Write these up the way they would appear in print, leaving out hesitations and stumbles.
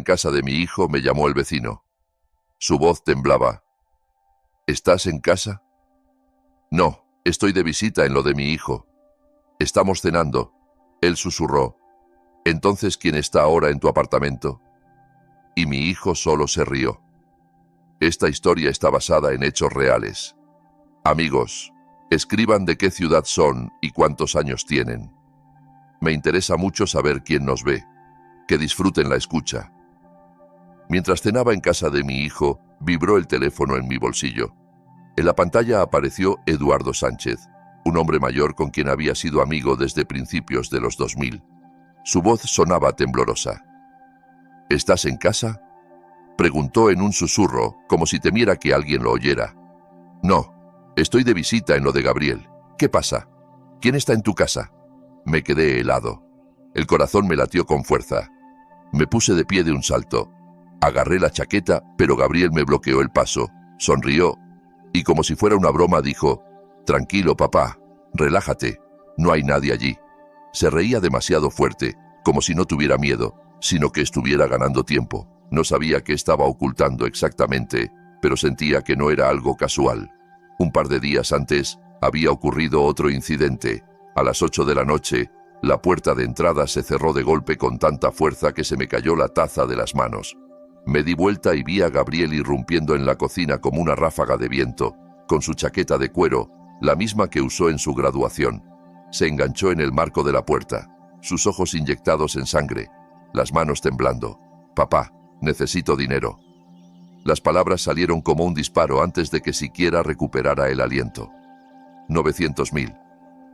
En casa de mi hijo me llamó el vecino. Su voz temblaba. ¿Estás en casa? No, estoy de visita en lo de mi hijo. Estamos cenando. Él susurró. Entonces, ¿quién está ahora en tu apartamento? Y mi hijo solo se rió. Esta historia está basada en hechos reales. Amigos, escriban de qué ciudad son y cuántos años tienen. Me interesa mucho saber quién nos ve. Que disfruten la escucha. Mientras cenaba en casa de mi hijo, vibró el teléfono en mi bolsillo. En la pantalla apareció Eduardo Sánchez, un hombre mayor con quien había sido amigo desde principios de los 2000. Su voz sonaba temblorosa. ¿Estás en casa?, preguntó en un susurro, como si temiera que alguien lo oyera. No, estoy de visita en lo de Gabriel. ¿Qué pasa? ¿Quién está en tu casa? Me quedé helado. El corazón me latió con fuerza. Me puse de pie de un salto. Agarré la chaqueta, pero Gabriel me bloqueó el paso, sonrió y como si fuera una broma dijo: «Tranquilo, papá, relájate, no hay nadie allí». Se reía demasiado fuerte, como si no tuviera miedo, sino que estuviera ganando tiempo. No sabía qué estaba ocultando exactamente, pero sentía que no era algo casual. Un par de días antes, había ocurrido otro incidente. A las 8 de la noche, la puerta de entrada se cerró de golpe con tanta fuerza que se me cayó la taza de las manos. Me di vuelta y vi a Gabriel irrumpiendo en la cocina como una ráfaga de viento, con su chaqueta de cuero, la misma que usó en su graduación. Se enganchó en el marco de la puerta, sus ojos inyectados en sangre, las manos temblando. «Papá, necesito dinero». Las palabras salieron como un disparo antes de que siquiera recuperara el aliento. 900.000.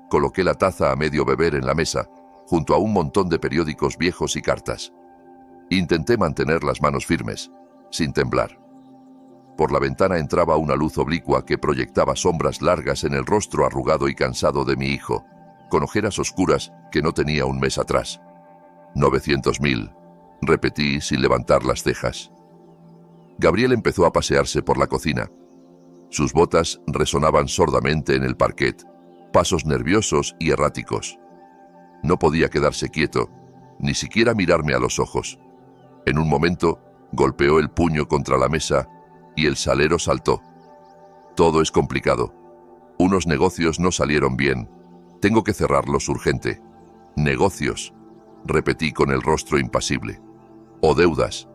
Coloqué la taza a medio beber en la mesa, junto a un montón de periódicos viejos y cartas. Intenté mantener las manos firmes, sin temblar. Por la ventana entraba una luz oblicua que proyectaba sombras largas en el rostro arrugado y cansado de mi hijo, con ojeras oscuras que no tenía un mes atrás. 900.000, repetí sin levantar las cejas. Gabriel empezó a pasearse por la cocina. Sus botas resonaban sordamente en el parquet, pasos nerviosos y erráticos. No podía quedarse quieto, ni siquiera mirarme a los ojos. En un momento, golpeó el puño contra la mesa y el salero saltó. Todo es complicado. Unos negocios no salieron bien. Tengo que cerrarlos urgente. Negocios, repetí con el rostro impasible. O deudas.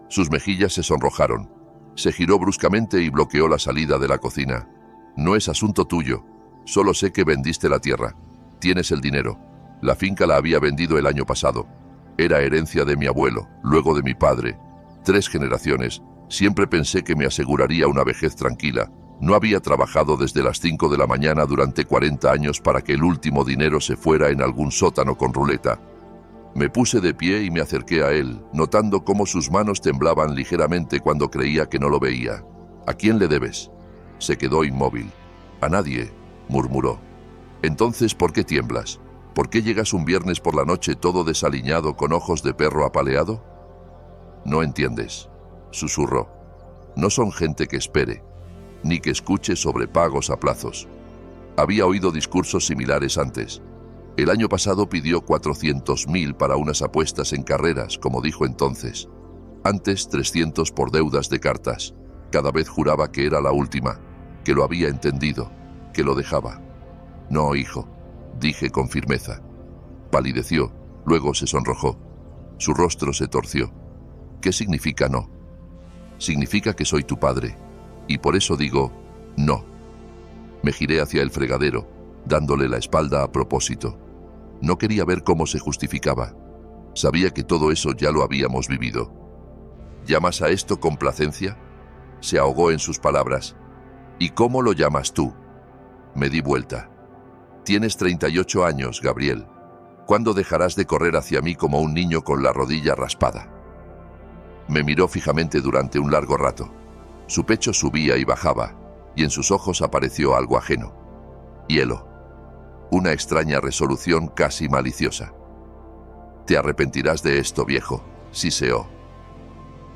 Sus mejillas se sonrojaron. Se giró bruscamente y bloqueó la salida de la cocina. No es asunto tuyo. Solo sé que vendiste la tierra. Tienes el dinero. La finca la había vendido el año pasado. Era herencia de mi abuelo, luego de mi padre. 3 generaciones. Siempre pensé que me aseguraría una vejez tranquila. No había trabajado desde las 5 de la mañana durante 40 años para que el último dinero se fuera en algún sótano con ruleta. Me puse de pie y me acerqué a él, notando cómo sus manos temblaban ligeramente cuando creía que no lo veía. ¿A quién le debes? Se quedó inmóvil. A nadie, murmuró. Entonces, ¿por qué tiemblas? ¿Por qué llegas un viernes por la noche todo desaliñado con ojos de perro apaleado? No entiendes, susurró. No son gente que espere, ni que escuche sobre pagos a plazos. Había oído discursos similares antes. El año pasado pidió 400.000 para unas apuestas en carreras, como dijo entonces. Antes 300 por deudas de cartas. Cada vez juraba que era la última, que lo había entendido, que lo dejaba. No, hijo, dije con firmeza. Palideció, luego se sonrojó. Su rostro se torció. ¿Qué significa no? Significa que soy tu padre, y por eso digo no. Me giré hacia el fregadero, dándole la espalda a propósito. No quería ver cómo se justificaba. Sabía que todo eso ya lo habíamos vivido. ¿Llamas a esto complacencia? Se ahogó en sus palabras. ¿Y cómo lo llamas tú? Me di vuelta. Tienes 38 años, Gabriel. ¿Cuándo dejarás de correr hacia mí como un niño con la rodilla raspada? Me miró fijamente durante un largo rato. Su pecho subía y bajaba, y en sus ojos apareció algo ajeno. Hielo. Una extraña resolución casi maliciosa. Te arrepentirás de esto, viejo, siseó.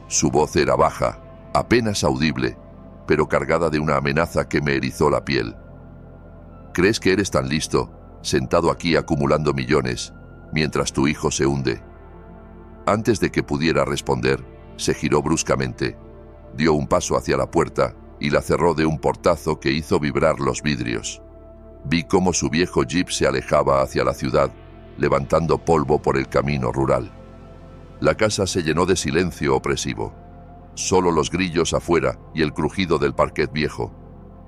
Su voz era baja, apenas audible, pero cargada de una amenaza que me erizó la piel. ¿Crees que eres tan listo, sentado aquí acumulando millones, mientras tu hijo se hunde? Antes de que pudiera responder, se giró bruscamente, dio un paso hacia la puerta y la cerró de un portazo que hizo vibrar los vidrios. Vi cómo su viejo jeep se alejaba hacia la ciudad, levantando polvo por el camino rural. La casa se llenó de silencio opresivo. Solo los grillos afuera y el crujido del parquet viejo.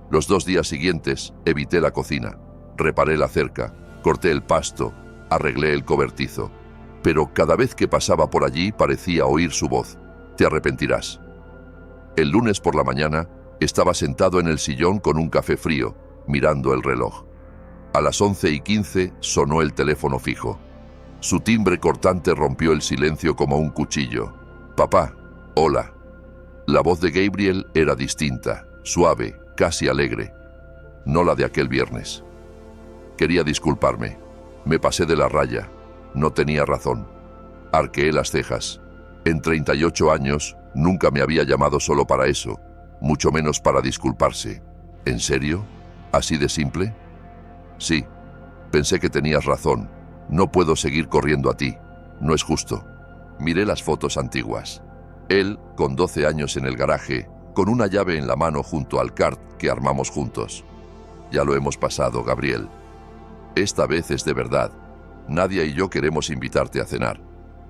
Los 2 días siguientes evité la cocina, reparé la cerca, corté el pasto, arreglé el cobertizo. Pero cada vez que pasaba por allí parecía oír su voz. Te arrepentirás. El lunes por la mañana estaba sentado en el sillón con un café frío, mirando el reloj. A las 11:15 sonó el teléfono fijo. Su timbre cortante rompió el silencio como un cuchillo. Papá, hola. La voz de Gabriel era distinta, suave, casi alegre. No la de aquel viernes. Quería disculparme. Me pasé de la raya. No tenía razón. Arqueé las cejas. En 38 años nunca me había llamado solo para eso, mucho menos para disculparse. ¿En serio? ¿Así de simple? Sí. Pensé que tenías razón. No puedo seguir corriendo a ti. No es justo. Miré las fotos antiguas. Él, con 12 años en el garaje, con una llave en la mano junto al kart que armamos juntos. Ya lo hemos pasado, Gabriel. Esta vez es de verdad. Nadia y yo queremos invitarte a cenar.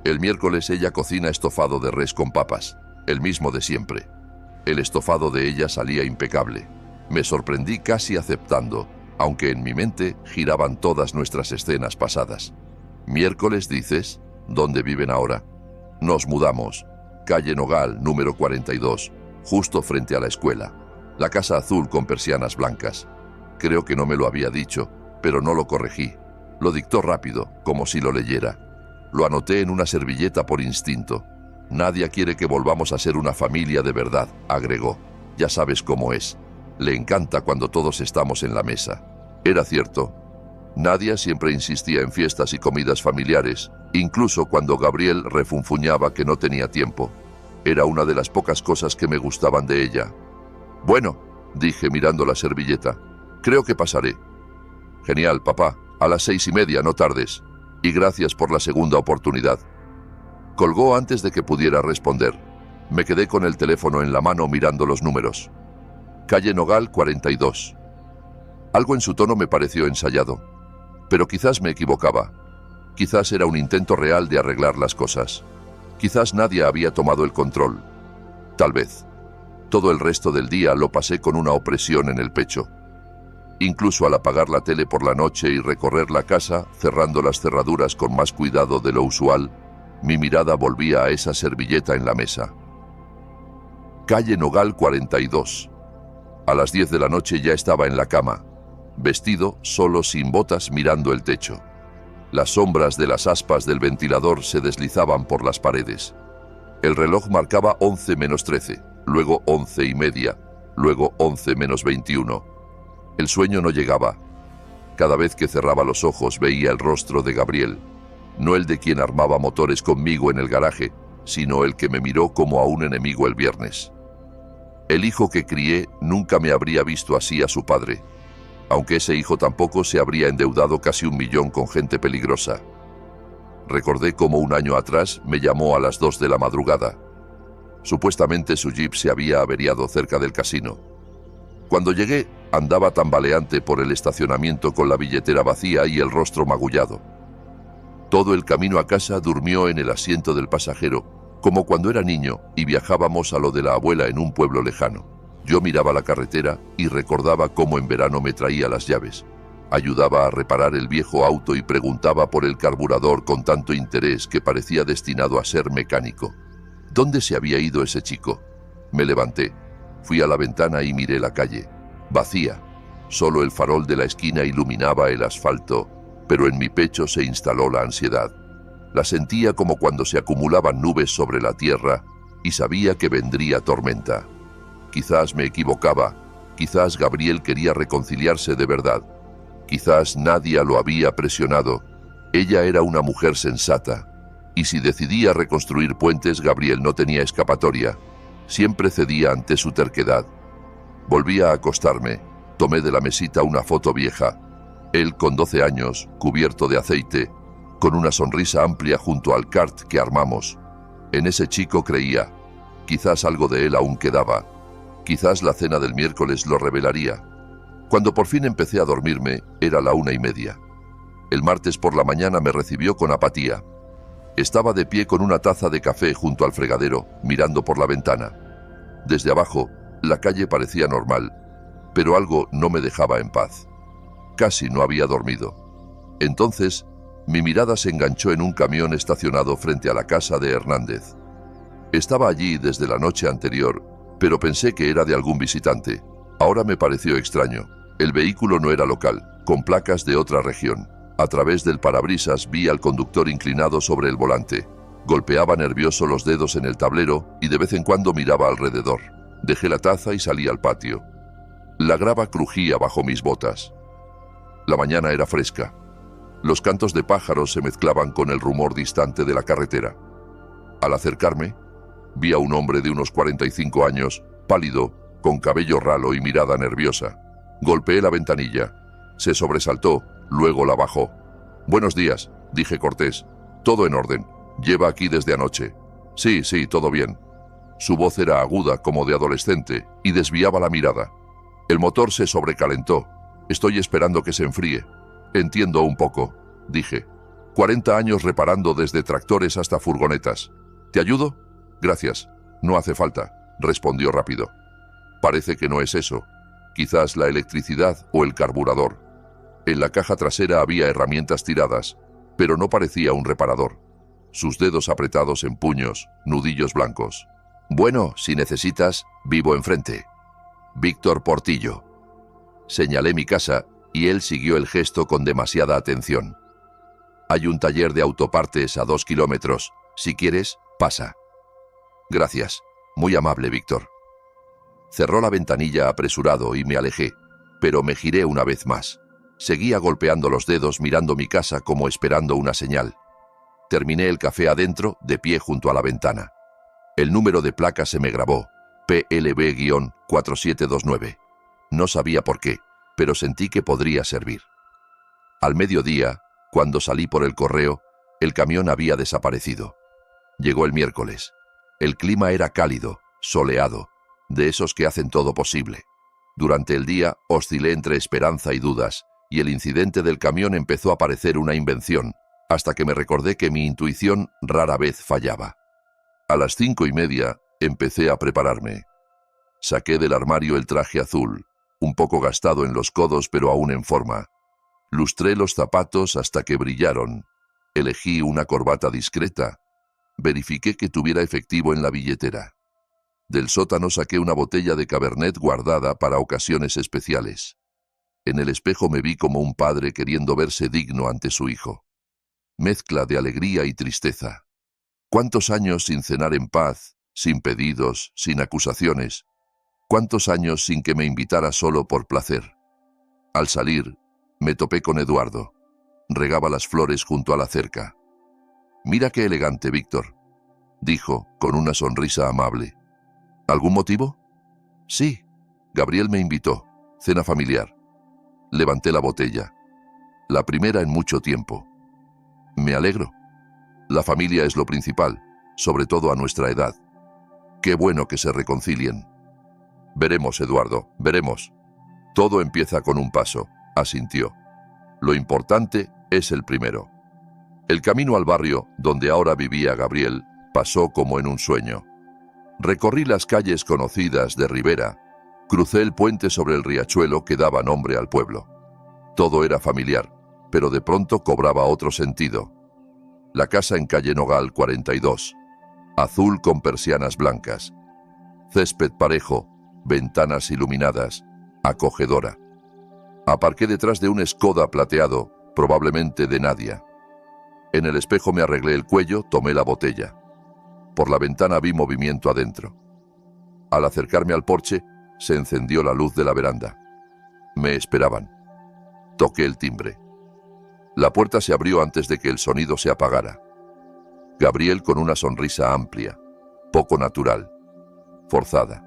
El miércoles ella cocina estofado de res con papas, el mismo de siempre. El estofado de ella salía impecable. Me sorprendí casi aceptando, aunque en mi mente giraban todas nuestras escenas pasadas. ¿Miércoles dices? ¿Dónde viven ahora? Nos mudamos. Calle Nogal, número 42, justo frente a la escuela. La casa azul con persianas blancas. Creo que no me lo había dicho, pero no lo corregí. Lo dictó rápido, como si lo leyera. Lo anoté en una servilleta por instinto. Nadia quiere que volvamos a ser una familia de verdad, agregó. Ya sabes cómo es. Le encanta cuando todos estamos en la mesa. Era cierto. Nadia siempre insistía en fiestas y comidas familiares, incluso cuando Gabriel refunfuñaba que no tenía tiempo. Era una de las pocas cosas que me gustaban de ella. Bueno, dije mirando la servilleta, creo que pasaré. Genial, papá. A las 6:30, no tardes. Y gracias por la segunda oportunidad. Colgó antes de que pudiera responder. Me quedé con el teléfono en la mano mirando los números. Calle Nogal 42. Algo en su tono me pareció ensayado. Pero quizás me equivocaba. Quizás era un intento real de arreglar las cosas. Quizás nadie había tomado el control. Tal vez. Todo el resto del día lo pasé con una opresión en el pecho. Incluso al apagar la tele por la noche y recorrer la casa, cerrando las cerraduras con más cuidado de lo usual, mi mirada volvía a esa servilleta en la mesa. Calle Nogal 42. A las 10 de la noche ya estaba en la cama, vestido, solo sin botas, mirando el techo. Las sombras de las aspas del ventilador se deslizaban por las paredes. El reloj marcaba 11 menos 13, luego 11:30, luego 11 menos 21. El sueño no llegaba. Cada vez que cerraba los ojos veía el rostro de Gabriel, no el de quien armaba motores conmigo en el garaje, sino el que me miró como a un enemigo el viernes. El hijo que crié nunca me habría visto así a su padre, aunque ese hijo tampoco se habría endeudado casi 1 millón con gente peligrosa. Recordé cómo un año atrás me llamó a las 2 de la madrugada. Supuestamente su jeep se había averiado cerca del casino. Cuando llegué, andaba tambaleante por el estacionamiento con la billetera vacía y el rostro magullado. Todo el camino a casa durmió en el asiento del pasajero, como cuando era niño y viajábamos a lo de la abuela en un pueblo lejano. Yo miraba la carretera y recordaba cómo en verano me traía las llaves. Ayudaba a reparar el viejo auto y preguntaba por el carburador con tanto interés que parecía destinado a ser mecánico. ¿Dónde se había ido ese chico? Me levanté, fui a la ventana y miré la calle. Vacía. Solo el farol de la esquina iluminaba el asfalto, pero en mi pecho se instaló la ansiedad. La sentía como cuando se acumulaban nubes sobre la tierra y sabía que vendría tormenta. Quizás me equivocaba, quizás Gabriel quería reconciliarse de verdad, quizás Nadia lo había presionado. Ella era una mujer sensata, y si decidía reconstruir puentes, Gabriel no tenía escapatoria. Siempre cedía ante su terquedad. Volví a acostarme, tomé de la mesita una foto vieja. Él con 12 años, cubierto de aceite, con una sonrisa amplia junto al kart que armamos. En ese chico creía. Quizás algo de él aún quedaba. Quizás la cena del miércoles lo revelaría. Cuando por fin empecé a dormirme, era la 1:30. El martes por la mañana me recibió con apatía. Estaba de pie con una taza de café junto al fregadero, mirando por la ventana. Desde abajo, la calle parecía normal, pero algo no me dejaba en paz. Casi no había dormido. Entonces, mi mirada se enganchó en un camión estacionado frente a la casa de Hernández. Estaba allí desde la noche anterior, pero pensé que era de algún visitante. Ahora me pareció extraño. El vehículo no era local, con placas de otra región. A través del parabrisas vi al conductor inclinado sobre el volante. Golpeaba nervioso los dedos en el tablero y de vez en cuando miraba alrededor. Dejé la taza y salí al patio. La grava crujía bajo mis botas. La mañana era fresca. Los cantos de pájaros se mezclaban con el rumor distante de la carretera. Al acercarme, vi a un hombre de unos 45 años, pálido, con cabello ralo y mirada nerviosa. Golpeé la ventanilla. Se sobresaltó, luego la bajó. «Buenos días», dije cortés. «Todo en orden. Lleva aquí desde anoche». Sí, todo bien». Su voz era aguda como de adolescente y desviaba la mirada. El motor se sobrecalentó. «Estoy esperando que se enfríe». «Entiendo un poco», dije. 40 años reparando desde tractores hasta furgonetas. «¿Te ayudo?» «Gracias. No hace falta», respondió rápido. «Parece que no es eso. Quizás la electricidad o el carburador». En la caja trasera había herramientas tiradas, pero no parecía un reparador. Sus dedos apretados en puños, nudillos blancos. «Bueno, si necesitas, vivo enfrente. Víctor Portillo». Señalé mi casa y él siguió el gesto con demasiada atención. «Hay un taller de autopartes a 2 kilómetros. Si quieres, pasa». «Gracias. Muy amable, Víctor». Cerró la ventanilla apresurado y me alejé, pero me giré una vez más. Seguía golpeando los dedos mirando mi casa como esperando una señal. Terminé el café adentro, de pie junto a la ventana. El número de placa se me grabó, PLB-4729. No sabía por qué, pero sentí que podría servir. Al mediodía, cuando salí por el correo, el camión había desaparecido. Llegó el miércoles. El clima era cálido, soleado, de esos que hacen todo posible. Durante el día oscilé entre esperanza y dudas, y el incidente del camión empezó a parecer una invención, hasta que me recordé que mi intuición rara vez fallaba. A las 5:30 empecé a prepararme. Saqué del armario el traje azul, un poco gastado en los codos pero aún en forma. Lustré los zapatos hasta que brillaron. Elegí una corbata discreta. Verifiqué que tuviera efectivo en la billetera. Del sótano saqué una botella de Cabernet guardada para ocasiones especiales. En el espejo me vi como un padre queriendo verse digno ante su hijo. Mezcla de alegría y tristeza. ¿Cuántos años sin cenar en paz, sin pedidos, sin acusaciones? ¿Cuántos años sin que me invitara solo por placer? Al salir, me topé con Eduardo. Regaba las flores junto a la cerca. «Mira qué elegante, Víctor», dijo, con una sonrisa amable. «¿Algún motivo?» «Sí. Gabriel me invitó. Cena familiar». Levanté la botella. La primera en mucho tiempo. «Me alegro. La familia es lo principal, sobre todo a nuestra edad. Qué bueno que se reconcilien». «Veremos, Eduardo, veremos. Todo empieza con un paso», asintió. «Lo importante es el primero». El camino al barrio, donde ahora vivía Gabriel, pasó como en un sueño. Recorrí las calles conocidas de Rivera, crucé el puente sobre el riachuelo que daba nombre al pueblo. Todo era familiar, pero de pronto cobraba otro sentido. La casa en calle Nogal 42, azul con persianas blancas. Césped parejo, ventanas iluminadas, acogedora. Aparqué detrás de un Skoda plateado, probablemente de Nadia. En el espejo me arreglé el cuello, tomé la botella. Por la ventana vi movimiento adentro. Al acercarme al porche, se encendió la luz de la veranda. Me esperaban. Toqué el timbre. La puerta se abrió antes de que el sonido se apagara. Gabriel con una sonrisa amplia, poco natural, forzada.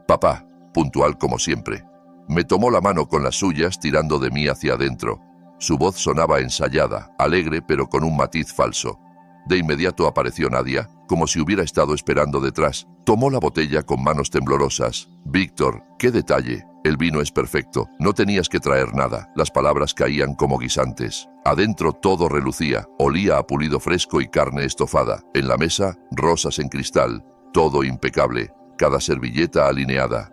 «Papá», puntual como siempre, me tomó la mano con las suyas tirando de mí hacia adentro. Su voz sonaba ensayada, alegre, pero con un matiz falso. De inmediato apareció Nadia, como si hubiera estado esperando detrás. Tomó la botella con manos temblorosas. «Víctor, qué detalle. El vino es perfecto. No tenías que traer nada». Las palabras caían como guisantes. Adentro todo relucía. Olía a pulido fresco y carne estofada. En la mesa, rosas en cristal. Todo impecable. Cada servilleta alineada.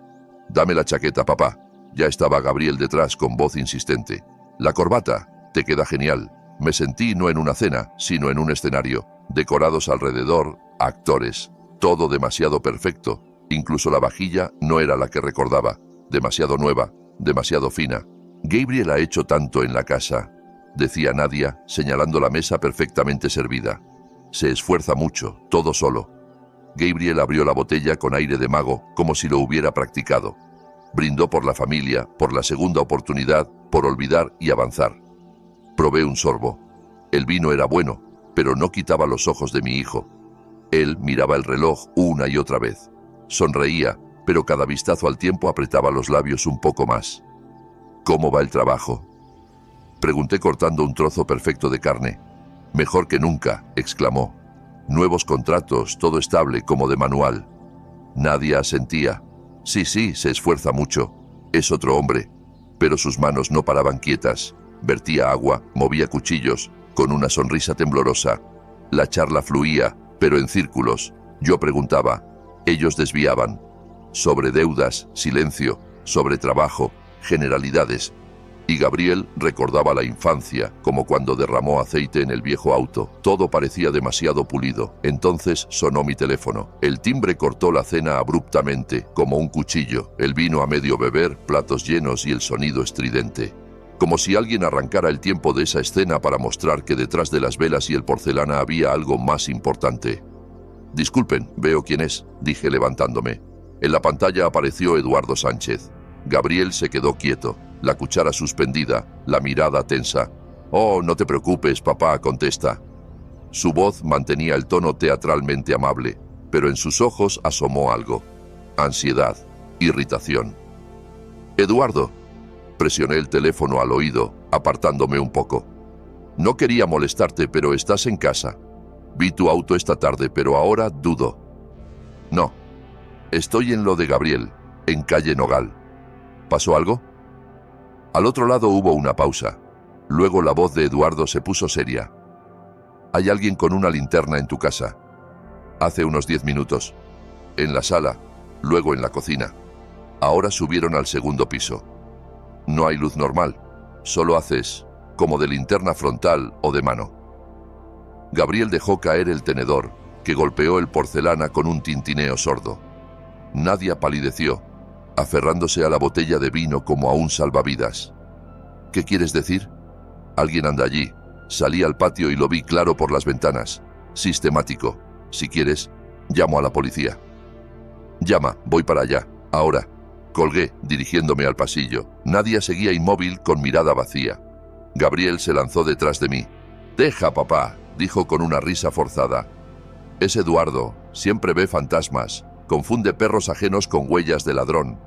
«Dame la chaqueta, papá». Ya estaba Gabriel detrás con voz insistente. «La corbata. Te queda genial». Me sentí no en una cena, sino en un escenario. Decorados alrededor, actores. Todo demasiado perfecto. Incluso la vajilla no era la que recordaba. Demasiado nueva, demasiado fina. «Gabriel ha hecho tanto en la casa», decía Nadia, señalando la mesa perfectamente servida. «Se esfuerza mucho, todo solo». Gabriel abrió la botella con aire de mago, como si lo hubiera practicado. Brindó por la familia, por la segunda oportunidad, por olvidar y avanzar. Probé un sorbo. El vino era bueno, pero no quitaba los ojos de mi hijo. Él miraba el reloj una y otra vez. Sonreía, pero cada vistazo al tiempo apretaba los labios un poco más. «¿Cómo va el trabajo?», pregunté cortando un trozo perfecto de carne. «Mejor que nunca», exclamó. «Nuevos contratos, todo estable como de manual». Nadia asentía. «Sí, se esfuerza mucho. Es otro hombre». Pero sus manos no paraban quietas. Vertía agua, movía cuchillos, con una sonrisa temblorosa. La charla fluía, pero en círculos. Yo preguntaba. Ellos desviaban. Sobre deudas, silencio. Sobre trabajo, generalidades. Y Gabriel recordaba la infancia, como cuando derramó aceite en el viejo auto. Todo parecía demasiado pulido. Entonces sonó mi teléfono. El timbre cortó la cena abruptamente, como un cuchillo. El vino a medio beber, platos llenos y el sonido estridente. Como si alguien arrancara el tiempo de esa escena para mostrar que detrás de las velas y el porcelana había algo más importante. «Disculpen, veo quién es», dije levantándome. En la pantalla apareció Eduardo Sánchez. Gabriel se quedó quieto, la cuchara suspendida, la mirada tensa. «Oh, no te preocupes, papá», contesta. Su voz mantenía el tono teatralmente amable, pero en sus ojos asomó algo. Ansiedad, irritación. «Eduardo». Presioné el teléfono al oído, apartándome un poco. «No quería molestarte, pero estás en casa. Vi tu auto esta tarde, pero ahora dudo». «No. Estoy en lo de Gabriel, en calle Nogal». «¿Pasó algo?». Al otro lado hubo una pausa. Luego la voz de Eduardo se puso seria. «Hay alguien con una linterna en tu casa». «Hace unos 10 minutos. En la sala, luego en la cocina. Ahora subieron al segundo piso. No hay luz normal, solo haces como de linterna frontal o de mano». Gabriel dejó caer el tenedor, que golpeó el porcelana con un tintineo sordo. Nadia palideció, aferrándose a la botella de vino como a un salvavidas. «¿Qué quieres decir?». «Alguien anda allí. Salí al patio y lo vi claro por las ventanas. Sistemático. Si quieres, llamo a la policía». «Llama, voy para allá, ahora». Colgué, dirigiéndome al pasillo. Nadia seguía inmóvil con mirada vacía. Gabriel se lanzó detrás de mí. «Deja, papá», dijo con una risa forzada. «Es Eduardo, siempre ve fantasmas, confunde perros ajenos con huellas de ladrón.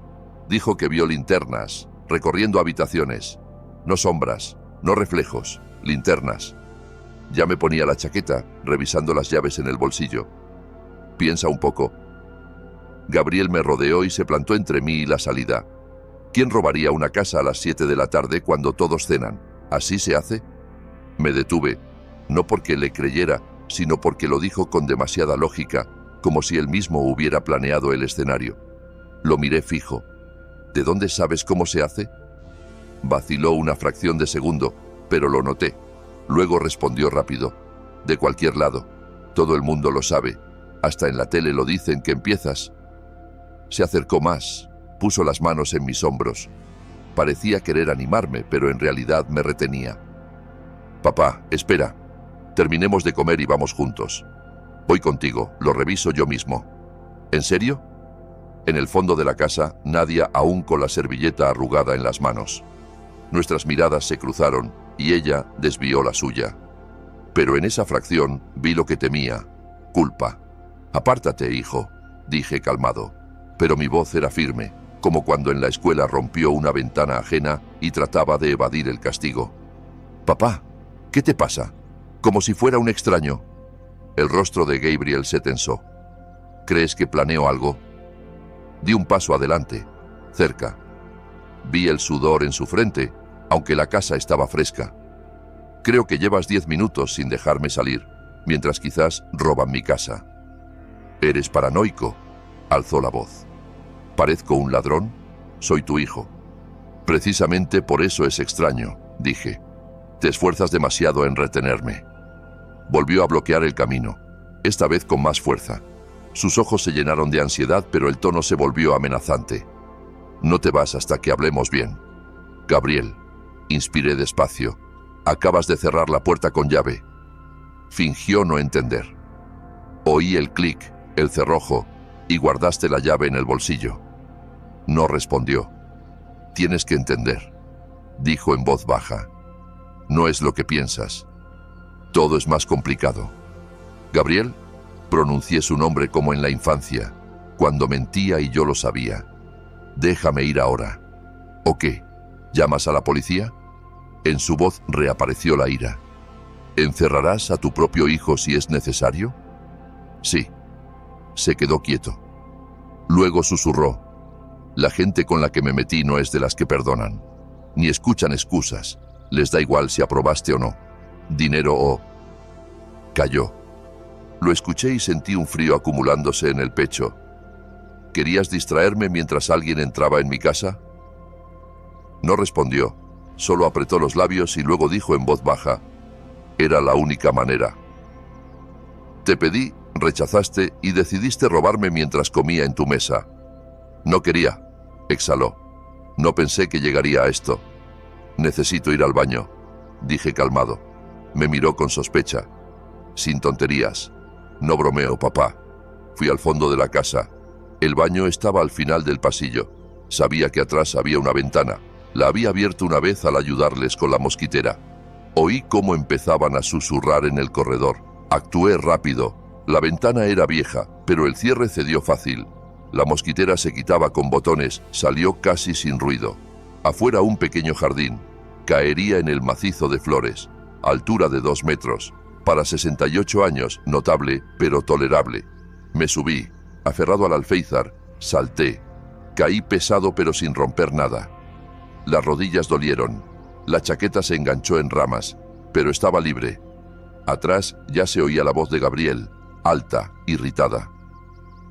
Dijo que vio linternas, recorriendo habitaciones. No sombras, no reflejos, linternas». Ya me ponía la chaqueta, revisando las llaves en el bolsillo. «Piensa un poco». Gabriel me rodeó y se plantó entre mí y la salida. ¿Quién robaría una casa a las 7 de la tarde cuando todos cenan? ¿Así se hace? Me detuve, no porque le creyera, sino porque lo dijo con demasiada lógica, como si él mismo hubiera planeado el escenario. Lo miré fijo. ¿De dónde sabes cómo se hace? Vaciló una fracción de segundo, pero lo noté. Luego respondió rápido. De cualquier lado. Todo el mundo lo sabe. Hasta en la tele lo dicen que empiezas. Se acercó más, puso las manos en mis hombros. Parecía querer animarme, pero en realidad me retenía. «Papá, espera. Terminemos de comer y vamos juntos. Voy contigo, lo reviso yo mismo». «¿En serio?». En el fondo de la casa, Nadia aún con la servilleta arrugada en las manos. Nuestras miradas se cruzaron y ella desvió la suya. Pero en esa fracción vi lo que temía: culpa. «Apártate, hijo», dije calmado. Pero mi voz era firme, como cuando en la escuela rompió una ventana ajena y trataba de evadir el castigo. Papá, ¿qué te pasa? Como si fuera un extraño. El rostro de Gabriel se tensó. ¿Crees que planeo algo? Di un paso adelante, cerca. Vi el sudor en su frente, aunque la casa estaba fresca. Creo que llevas 10 minutos sin dejarme salir, mientras quizás roban mi casa. Eres paranoico, alzó la voz. ¿Parezco un ladrón? Soy tu hijo. Precisamente por eso es extraño, dije. Te esfuerzas demasiado en retenerme. Volvió a bloquear el camino, esta vez con más fuerza. Sus ojos se llenaron de ansiedad, pero el tono se volvió amenazante. No te vas hasta que hablemos bien. Gabriel, inspiré despacio. Acabas de cerrar la puerta con llave. Fingió no entender. Oí el clic, el cerrojo, y guardaste la llave en el bolsillo. No respondió. Tienes que entender, dijo en voz baja. No es lo que piensas. Todo es más complicado. Gabriel, pronuncié su nombre como en la infancia, cuando mentía y yo lo sabía. Déjame ir ahora. ¿O qué? ¿Llamas a la policía? En su voz reapareció la ira. ¿Encerrarás a tu propio hijo si es necesario? Sí. Se quedó quieto. Luego susurró. La gente con la que me metí no es de las que perdonan. Ni escuchan excusas. Les da igual si aprobaste o no. Dinero o... Calló. Lo escuché y sentí un frío acumulándose en el pecho. ¿Querías distraerme mientras alguien entraba en mi casa? No respondió. Solo apretó los labios y luego dijo en voz baja. Era la única manera. Te pedí, rechazaste y decidiste robarme mientras comía en tu mesa. No quería, exhaló. No pensé que llegaría a esto. Necesito ir al baño, dije calmado. Me miró con sospecha. Sin tonterías. No bromeo, papá. Fui al fondo de la casa. El baño estaba al final del pasillo. Sabía que atrás había una ventana. La había abierto una vez al ayudarles con la mosquitera. Oí cómo empezaban a susurrar en el corredor. Actué rápido. La ventana era vieja, pero el cierre cedió fácil. La mosquitera se quitaba con botones, salió casi sin ruido. Afuera un pequeño jardín. Caería en el macizo de flores. Altura de 2 metros. Para 68 años, notable, pero tolerable. Me subí. Aferrado al alféizar, salté. Caí pesado pero sin romper nada. Las rodillas dolieron. La chaqueta se enganchó en ramas, pero estaba libre. Atrás ya se oía la voz de Gabriel, alta, irritada.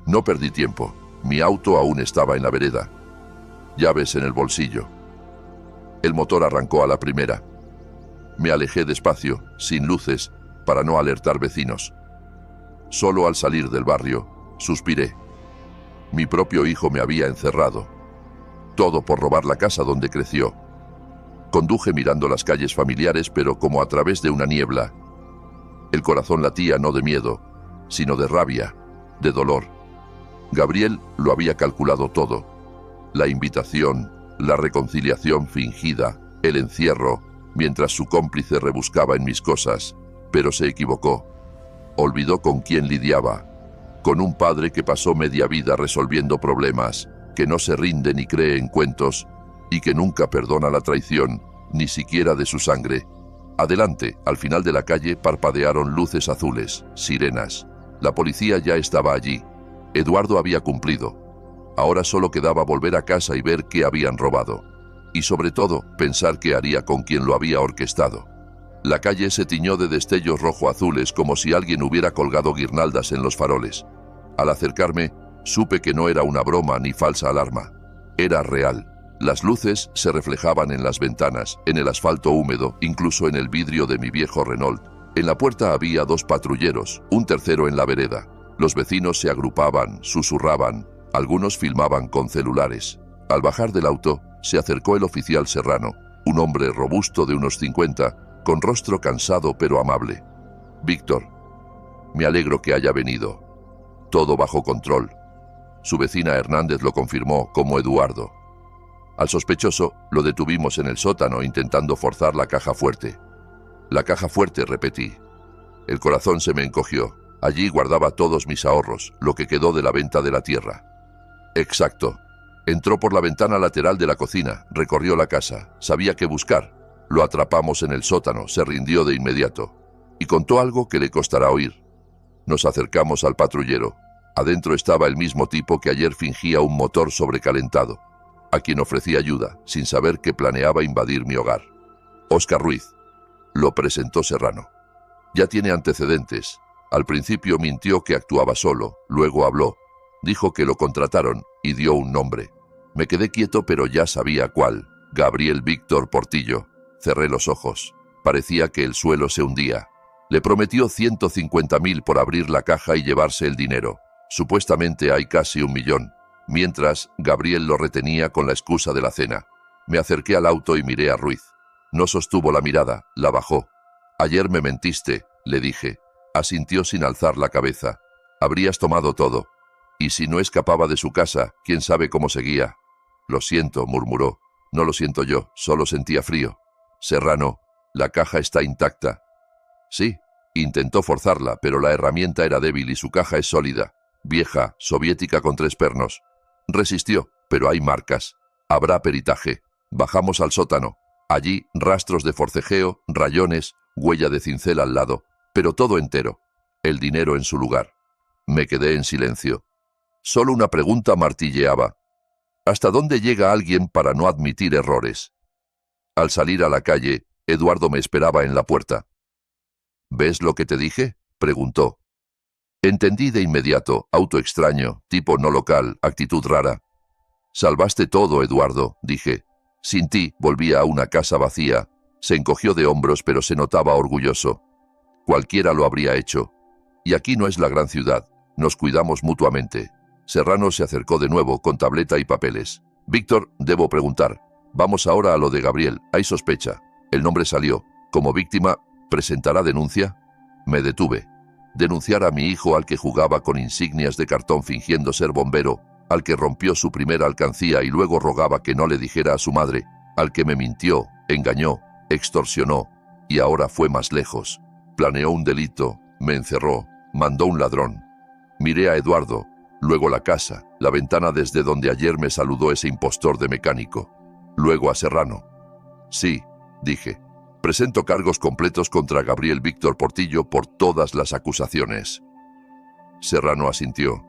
No perdí tiempo. Mi auto aún estaba en la vereda. Llaves en el bolsillo. El motor arrancó a la primera. Me alejé despacio, sin luces, para no alertar vecinos. Solo al salir del barrio, suspiré. Mi propio hijo me había encerrado. Todo por robar la casa donde creció. Conduje mirando las calles familiares, pero como a través de una niebla. El corazón latía no de miedo, sino de rabia, de dolor. Gabriel lo había calculado todo. La invitación, la reconciliación fingida, el encierro, mientras su cómplice rebuscaba en mis cosas, pero se equivocó. Olvidó con quién lidiaba, con un padre que pasó media vida resolviendo problemas, que no se rinde ni cree en cuentos y que nunca perdona la traición, ni siquiera de su sangre. Adelante, al final de la calle, parpadearon luces azules, sirenas. La policía ya estaba allí. Eduardo había cumplido. Ahora solo quedaba volver a casa y ver qué habían robado. Y sobre todo, pensar qué haría con quien lo había orquestado. La calle se tiñó de destellos rojo-azules como si alguien hubiera colgado guirnaldas en los faroles. Al acercarme, supe que no era una broma ni falsa alarma. Era real. Las luces se reflejaban en las ventanas, en el asfalto húmedo, incluso en el vidrio de mi viejo Renault. En la puerta había 2 patrulleros, un tercero en la vereda. Los vecinos se agrupaban, susurraban, algunos filmaban con celulares. Al bajar del auto, se acercó el oficial Serrano, un hombre robusto de unos 50, con rostro cansado pero amable. Víctor, me alegro que haya venido. Todo bajo control. Su vecina Hernández lo confirmó, como Eduardo. Al sospechoso lo detuvimos en el sótano intentando forzar la caja fuerte. La caja fuerte, repetí. El corazón se me encogió. Allí guardaba todos mis ahorros, lo que quedó de la venta de la tierra. Exacto. Entró por la ventana lateral de la cocina, recorrió la casa, sabía qué buscar. Lo atrapamos en el sótano, se rindió de inmediato y contó algo que le costará oír. Nos acercamos al patrullero. Adentro estaba el mismo tipo que ayer fingía un motor sobrecalentado, a quien ofrecí ayuda, sin saber que planeaba invadir mi hogar. Óscar Ruiz, lo presentó Serrano. Ya tiene antecedentes. Al principio mintió que actuaba solo, luego habló. Dijo que lo contrataron y dio un nombre. Me quedé quieto, pero ya sabía cuál. Gabriel Víctor Portillo. Cerré los ojos. Parecía que el suelo se hundía. Le prometió 150.000 por abrir la caja y llevarse el dinero. Supuestamente hay casi 1 millón. Mientras, Gabriel lo retenía con la excusa de la cena. Me acerqué al auto y miré a Ruiz. No sostuvo la mirada, la bajó. Ayer me mentiste, le dije. Asintió sin alzar la cabeza. Habrías tomado todo. Y si no escapaba de su casa, quién sabe cómo seguía. Lo siento, murmuró. No lo siento yo, solo sentía frío. Serrano, la caja está intacta. Sí, intentó forzarla, pero la herramienta era débil y su caja es sólida. Vieja, soviética con 3 pernos. Resistió, pero hay marcas. Habrá peritaje. Bajamos al sótano. Allí, rastros de forcejeo, rayones, huella de cincel al lado, pero todo entero. El dinero en su lugar. Me quedé en silencio. Solo una pregunta martilleaba. ¿Hasta dónde llega alguien para no admitir errores? Al salir a la calle, Eduardo me esperaba en la puerta. ¿Ves lo que te dije?, preguntó. Entendí de inmediato, auto extraño, tipo no local, actitud rara. Salvaste todo, Eduardo, dije. Sin ti, volvía a una casa vacía. Se encogió de hombros, pero se notaba orgulloso. Cualquiera lo habría hecho. Y aquí no es la gran ciudad. Nos cuidamos mutuamente. Serrano se acercó de nuevo, con tableta y papeles. Víctor, debo preguntar. Vamos ahora a lo de Gabriel. Hay sospecha. El nombre salió. Como víctima, ¿presentará denuncia? Me detuve. Denunciar a mi hijo, al que jugaba con insignias de cartón fingiendo ser bombero, al que rompió su primera alcancía y luego rogaba que no le dijera a su madre, al que me mintió, engañó, extorsionó, y ahora fue más lejos. Planeó un delito, me encerró, mandó un ladrón. Miré a Eduardo, luego la casa, la ventana desde donde ayer me saludó ese impostor de mecánico. Luego a Serrano. Sí, dije. Presento cargos completos contra Gabriel Víctor Portillo por todas las acusaciones. Serrano asintió.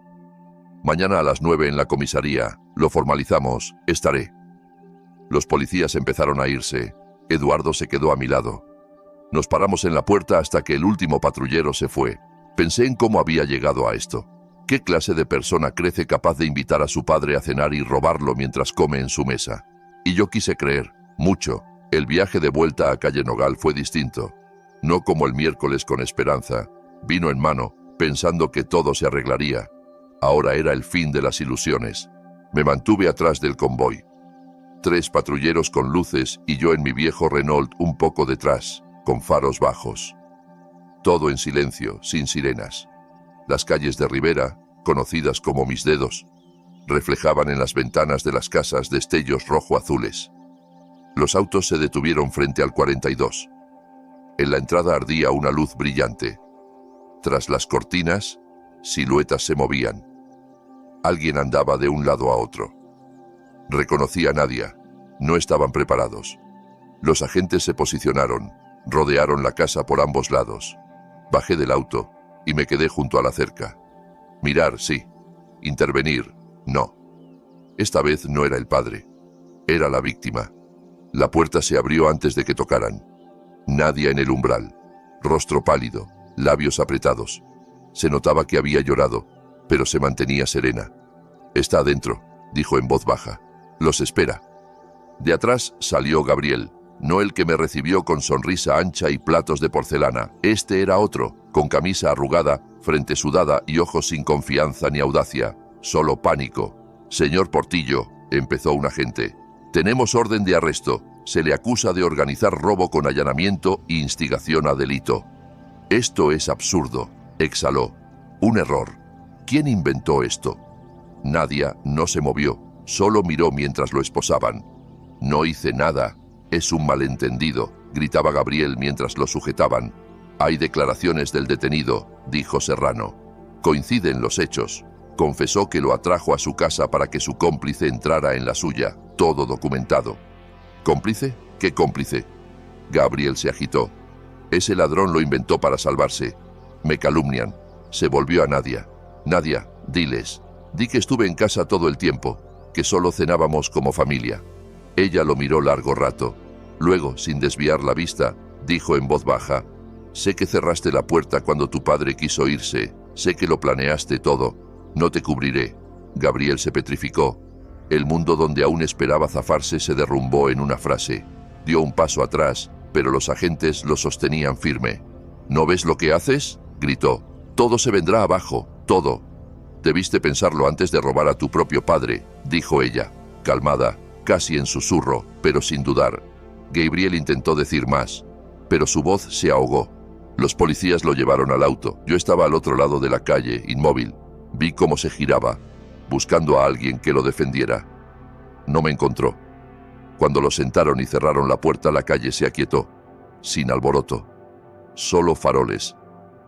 Mañana a las 9 en la comisaría. Lo formalizamos. Estaré. Los policías empezaron a irse. Eduardo se quedó a mi lado. Nos paramos en la puerta hasta que el último patrullero se fue. Pensé en cómo había llegado a esto. ¿Qué clase de persona crece capaz de invitar a su padre a cenar y robarlo mientras come en su mesa? Y yo quise creer, mucho. El viaje de vuelta a Calle Nogal fue distinto. No como el miércoles con esperanza, vino en mano, pensando que todo se arreglaría. Ahora era el fin de las ilusiones. Me mantuve atrás del convoy. 3 patrulleros con luces y yo en mi viejo Renault un poco detrás, con faros bajos. Todo en silencio, sin sirenas. Las calles de Rivera, conocidas como Mis Dedos, reflejaban en las ventanas de las casas destellos rojo-azules. Los autos se detuvieron frente al 42. En la entrada ardía una luz brillante. Tras las cortinas, siluetas se movían. Alguien andaba de un lado a otro. Reconocí a Nadia. No estaban preparados. Los agentes se posicionaron, rodearon la casa por ambos lados. Bajé del auto y me quedé junto a la cerca. Mirar, sí. Intervenir, no. Esta vez no era el padre. Era la víctima. La puerta se abrió antes de que tocaran. Nadia en el umbral. Rostro pálido, labios apretados. Se notaba que había llorado, pero se mantenía serena. Está adentro, dijo en voz baja. Los espera. De atrás salió Gabriel, no el que me recibió con sonrisa ancha y platos de porcelana. Este era otro, con camisa arrugada, frente sudada y ojos sin confianza ni audacia, solo pánico. Señor Portillo, empezó un agente. Tenemos orden de arresto. Se le acusa de organizar robo con allanamiento e instigación a delito. Esto es absurdo, exhaló. Un error. ¿Quién inventó esto? Nadia no se movió, solo miró mientras lo esposaban. No hice nada. Es un malentendido, gritaba Gabriel mientras lo sujetaban. Hay declaraciones del detenido, dijo Serrano. Coinciden los hechos. Confesó que lo atrajo a su casa para que su cómplice entrara en la suya, todo documentado. ¿Cómplice? ¿Qué cómplice? Gabriel se agitó. Ese ladrón lo inventó para salvarse. Me calumnian. Se volvió a Nadia. Nadia, diles. Di que estuve en casa todo el tiempo, que solo cenábamos como familia. Ella lo miró largo rato. Luego, sin desviar la vista, dijo en voz baja: sé que cerraste la puerta cuando tu padre quiso irse. Sé que lo planeaste todo. No te cubriré. Gabriel se petrificó. El mundo donde aún esperaba zafarse se derrumbó en una frase. Dio un paso atrás, pero los agentes lo sostenían firme. ¿No ves lo que haces?, gritó. Todo se vendrá abajo, todo. Debiste pensarlo antes de robar a tu propio padre, dijo ella, calmada, casi en susurro, pero sin dudar. Gabriel intentó decir más, pero su voz se ahogó. Los policías lo llevaron al auto. Yo estaba al otro lado de la calle, inmóvil. Vi cómo se giraba, buscando a alguien que lo defendiera. No me encontró. Cuando lo sentaron y cerraron la puerta, la calle se aquietó, sin alboroto. Solo faroles,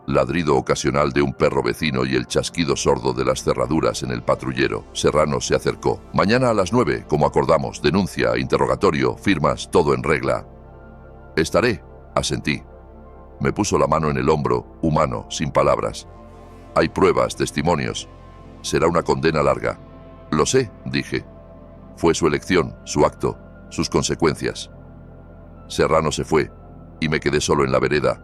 ladrido ocasional de un perro vecino y el chasquido sordo de las cerraduras en el patrullero. Serrano se acercó. Mañana a las 9, como acordamos. Denuncia, interrogatorio, firmas, todo en regla. Estaré, asentí. Me puso la mano en el hombro, humano, sin palabras. Hay pruebas, testimonios. Será una condena larga. Lo sé, dije. Fue su elección, su acto, sus consecuencias. Serrano se fue, y me quedé solo en la vereda.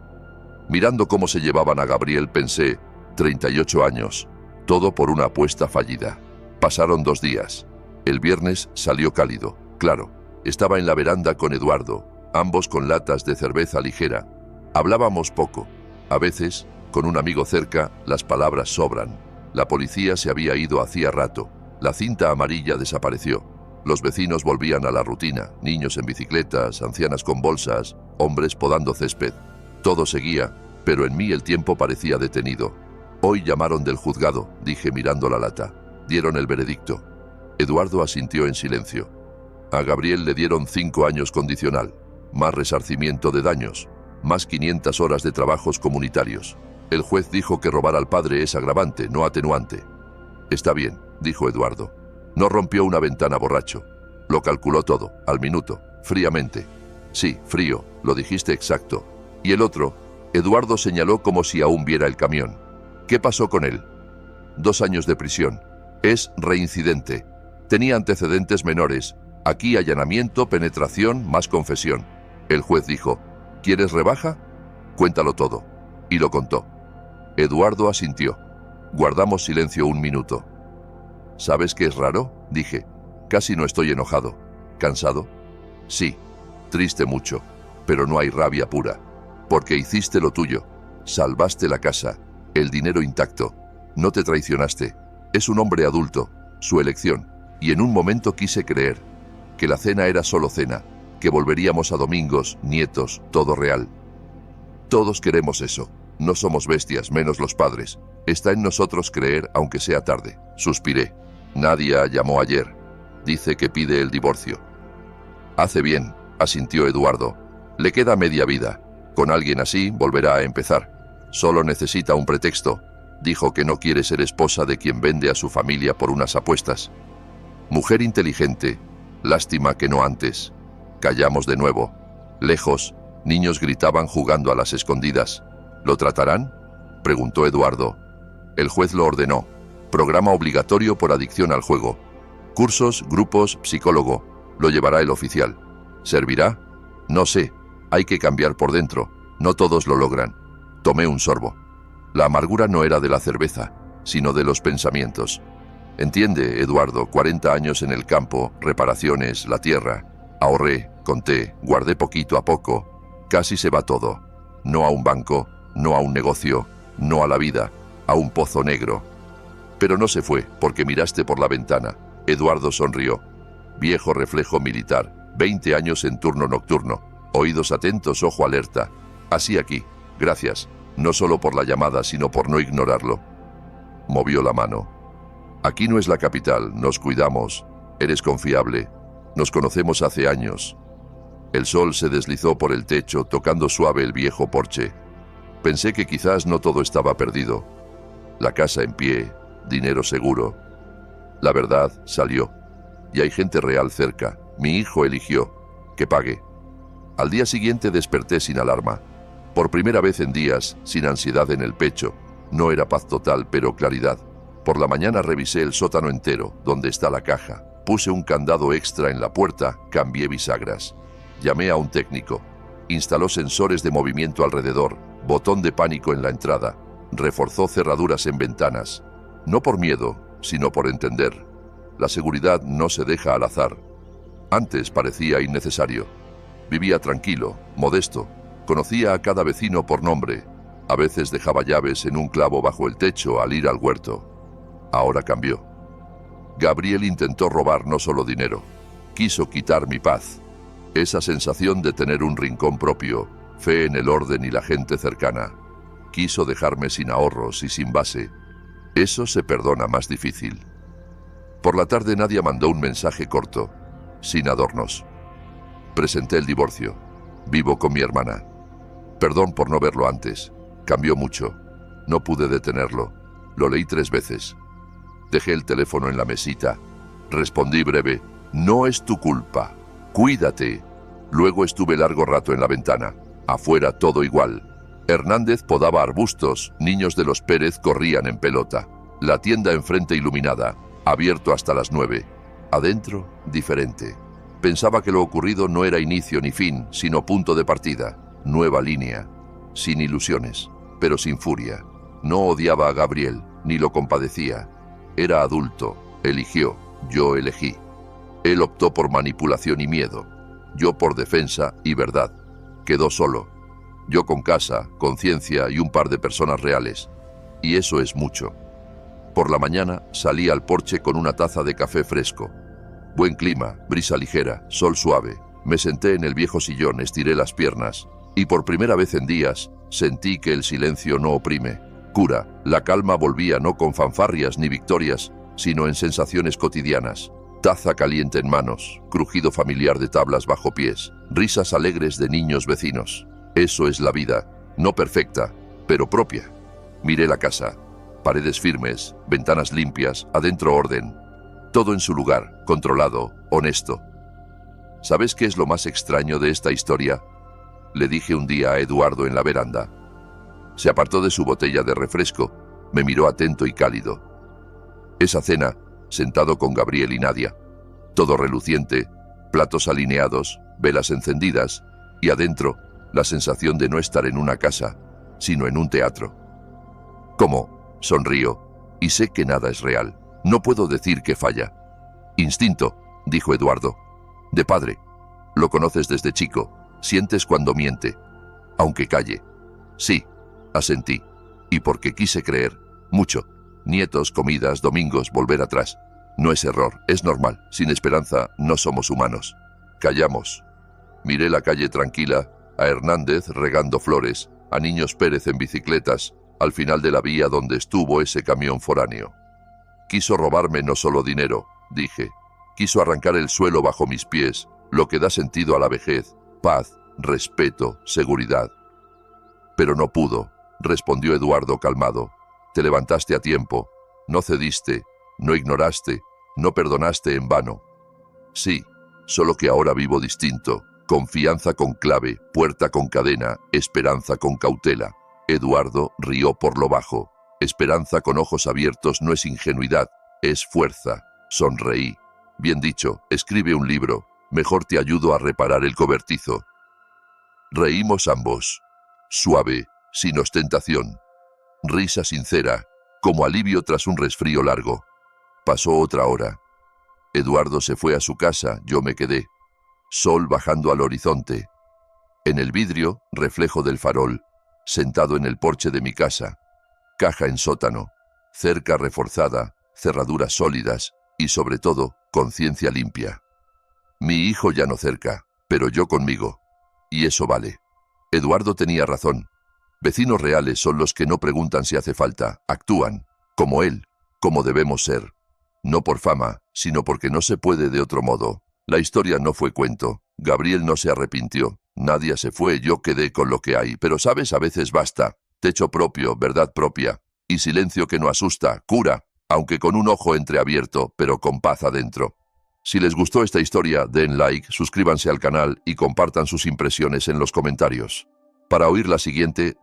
Mirando cómo se llevaban a Gabriel, pensé, 38 años, todo por una apuesta fallida. Pasaron 2 días. El viernes salió cálido, claro. Estaba en la veranda con Eduardo, ambos con latas de cerveza ligera. Hablábamos poco. A veces, con un amigo cerca, las palabras sobran. La policía se había ido hacía rato. La cinta amarilla desapareció. Los vecinos volvían a la rutina, niños en bicicletas, ancianas con bolsas, hombres podando césped. Todo seguía, pero en mí el tiempo parecía detenido. Hoy llamaron del juzgado, dije mirando la lata. Dieron el veredicto. Eduardo asintió en silencio. A Gabriel le dieron 5 años condicional, más resarcimiento de daños, más 500 horas de trabajos comunitarios. El juez dijo que robar al padre es agravante, no atenuante. Está bien, dijo Eduardo. No rompió una ventana borracho. Lo calculó todo, al minuto, fríamente. Sí, frío, lo dijiste exacto. Y el otro, Eduardo señaló como si aún viera el camión. ¿Qué pasó con él? 2 años de prisión. Es reincidente. Tenía antecedentes menores. Aquí allanamiento, penetración, más confesión. El juez dijo, ¿quieres rebaja? Cuéntalo todo. Y lo contó. Eduardo asintió. Guardamos silencio 1 minuto. ¿Sabes qué es raro?, dije. Casi no estoy enojado. ¿Cansado? Sí. Triste mucho. Pero no hay rabia pura. Porque hiciste lo tuyo. Salvaste la casa. El dinero intacto. No te traicionaste. Es un hombre adulto. Su elección. Y en un momento quise creer. Que la cena era solo cena. Que volveríamos a domingos, nietos, todo real. Todos queremos eso. No somos bestias, menos los padres. Está en nosotros creer, aunque sea tarde. Suspiré. Nadia llamó ayer. Dice que pide el divorcio. Hace bien, asintió Eduardo. Le queda media vida. Con alguien así volverá a empezar. Solo necesita un pretexto. Dijo que no quiere ser esposa de quien vende a su familia por unas apuestas. Mujer inteligente. Lástima que no antes. Callamos de nuevo. Lejos, niños gritaban jugando a las escondidas. ¿Lo tratarán?, preguntó Eduardo. El juez lo ordenó. Programa obligatorio por adicción al juego. Cursos, grupos, psicólogo. Lo llevará el oficial. ¿Servirá? No sé. Hay que cambiar por dentro. No todos lo logran. Tomé un sorbo. La amargura no era de la cerveza, sino de los pensamientos. Entiende, Eduardo, 40 años en el campo, reparaciones, la tierra. Ahorré, conté, guardé poquito a poco. Casi se va todo. No a un banco, no a un negocio, no a la vida, a un pozo negro. Pero no se fue, porque miraste por la ventana. Eduardo sonrió. Viejo reflejo militar, 20 años en turno nocturno. Oídos atentos, ojo alerta. Así aquí. Gracias. No solo por la llamada, sino por no ignorarlo. Movió la mano. Aquí no es la capital, nos cuidamos. Eres confiable. Nos conocemos hace años. El sol se deslizó por el techo, tocando suave el viejo porche. Pensé que quizás no todo estaba perdido. La casa en pie, dinero seguro. La verdad salió. Y hay gente real cerca. Mi hijo eligió. Que pague. Al día siguiente desperté sin alarma. Por primera vez en días, sin ansiedad en el pecho. No era paz total, pero claridad. Por la mañana revisé el sótano entero, donde está la caja. Puse un candado extra en la puerta, cambié bisagras. Llamé a un técnico. Instaló sensores de movimiento alrededor, botón de pánico en la entrada. Reforzó cerraduras en ventanas. No por miedo, sino por entender. La seguridad no se deja al azar. Antes parecía innecesario. Vivía tranquilo, modesto. Conocía a cada vecino por nombre. A veces dejaba llaves en un clavo bajo el techo al ir al huerto. Ahora cambió. Gabriel intentó robar no solo dinero. Quiso quitar mi paz. Esa sensación de tener un rincón propio, fe en el orden y la gente cercana. Quiso dejarme sin ahorros y sin base. Eso se perdona más difícil. Por la tarde Nadia mandó un mensaje corto, sin adornos. Presenté el divorcio. Vivo con mi hermana. Perdón por no verlo antes. Cambió mucho. No pude detenerlo. Lo leí 3 veces. Dejé el teléfono en la mesita. Respondí breve, no es tu culpa. Cuídate. Luego estuve largo rato en la ventana. Afuera todo igual. Hernández podaba arbustos, niños de los Pérez corrían en pelota. La tienda enfrente iluminada, abierto hasta las 9. Adentro, diferente. Pensaba que lo ocurrido no era inicio ni fin, sino punto de partida. Nueva línea. Sin ilusiones, pero sin furia. No odiaba a Gabriel, ni lo compadecía. Era adulto, eligió, yo elegí. Él optó por manipulación y miedo. Yo por defensa y verdad. Quedó solo. Yo con casa, conciencia y un par de personas reales. Y eso es mucho. Por la mañana salí al porche con una taza de café fresco. Buen clima, brisa ligera, sol suave. Me senté en el viejo sillón, estiré las piernas. Y por primera vez en días, sentí que el silencio no oprime. Cura, la calma volvía no con fanfarrias ni victorias, sino en sensaciones cotidianas. Taza caliente en manos, crujido familiar de tablas bajo pies, risas alegres de niños vecinos. Eso es la vida, no perfecta, pero propia. Miré la casa, paredes firmes, ventanas limpias, adentro orden. Todo en su lugar, controlado, honesto. ¿Sabes qué es lo más extraño de esta historia? Le dije un día a Eduardo en la veranda. Se apartó de su botella de refresco, me miró atento y cálido. Esa cena, sentado con Gabriel y Nadia, todo reluciente, platos alineados, velas encendidas, y adentro, la sensación de no estar en una casa, sino en un teatro. ¿Cómo? Sonrío, y sé que nada es real. No puedo decir que falla. Instinto, dijo Eduardo. De padre. Lo conoces desde chico. Sientes cuando miente. Aunque calle. Sí, asentí. Y porque quise creer. Mucho. Nietos, comidas, domingos, volver atrás. No es error, es normal. Sin esperanza, no somos humanos. Callamos. Miré la calle tranquila, a Hernández regando flores, a niños Pérez en bicicletas, al final de la vía donde estuvo ese camión foráneo. Quiso robarme no solo dinero, dije. Quiso arrancar el suelo bajo mis pies, lo que da sentido a la vejez, paz, respeto, seguridad. Pero no pudo, respondió Eduardo calmado. Te levantaste a tiempo, no cediste, no ignoraste, no perdonaste en vano. Sí, solo que ahora vivo distinto. Confianza con clave, puerta con cadena, esperanza con cautela. Eduardo rió por lo bajo. Esperanza con ojos abiertos no es ingenuidad, es fuerza. Sonreí. Bien dicho, escribe un libro. Mejor te ayudo a reparar el cobertizo. Reímos ambos. Suave, sin ostentación. Risa sincera, como alivio tras un resfrío largo. Pasó otra hora. Eduardo se fue a su casa, yo me quedé. Sol bajando al horizonte. En el vidrio, reflejo del farol. Sentado en el porche de mi casa. Caja en sótano. Cerca reforzada, cerraduras sólidas y, sobre todo, conciencia limpia. Mi hijo ya no cerca, pero yo conmigo. Y eso vale. Eduardo tenía razón. Vecinos reales son los que no preguntan si hace falta, actúan, como él, como debemos ser. No por fama, sino porque no se puede de otro modo. La historia no fue cuento. Gabriel no se arrepintió. Nadia se fue, yo quedé con lo que hay. Pero sabes, a veces basta. Techo propio, verdad propia. Y silencio que no asusta, cura, aunque con un ojo entreabierto, pero con paz adentro. Si les gustó esta historia, den like, suscríbanse al canal y compartan sus impresiones en los comentarios. Para oír la siguiente,